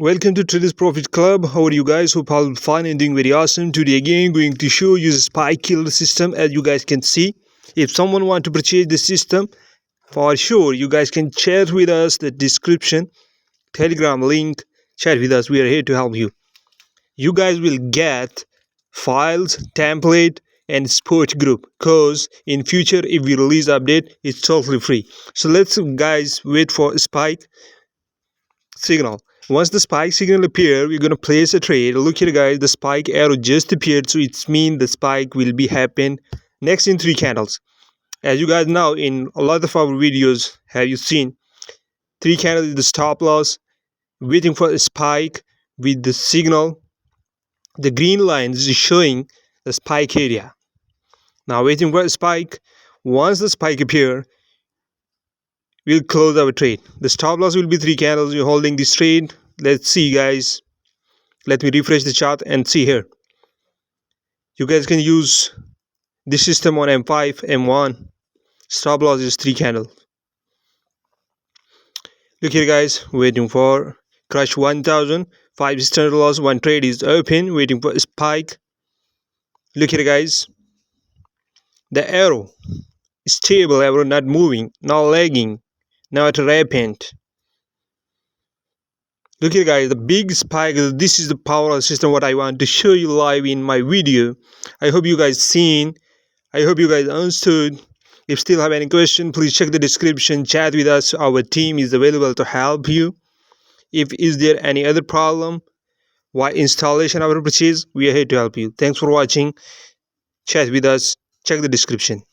Welcome to Traders Profit Club. How are you guys? Hope all fine and doing very awesome. Today again going to show you the spike killer system. As you guys can see, if someone want to purchase the system, for sure you guys can chat with us, the description, telegram link, chat with us. We are here to help you. You guys will get files, template and support group, cause in future if we release update, it's totally free. So let's guys wait for spike signal. Once the spike signal appear, we're going to place a trade. Look here guys, the spike arrow just appeared, so it means the spike will be happen next in 3 candles. As you guys know, in a lot of our videos have you seen 3 candles is the stop loss, waiting for a spike with the signal. The green line is showing the spike area. Now waiting for a spike. Once the spike appear, we'll close our trade. The stop loss will be 3 candles. You're holding this trade. Let's see guys. Let me refresh the chart and see here. You guys can use this system on M5, M1. Stop loss is 3 candles. Look here guys, waiting for crush 1000. 5 standard loss, 1 trade is open, waiting for a spike. Look here guys. The arrow is stable, arrow not moving, not lagging, not rapid. Look here guys, the big spike. This is the power of the system what I want to show you live in my video. I hope you guys seen. I hope you guys understood. If still have any question, please check the description, chat with us. Our team is available to help you. If is there any other problem why installation or purchase, we are here to help you. Thanks for watching. Chat with us, check the description.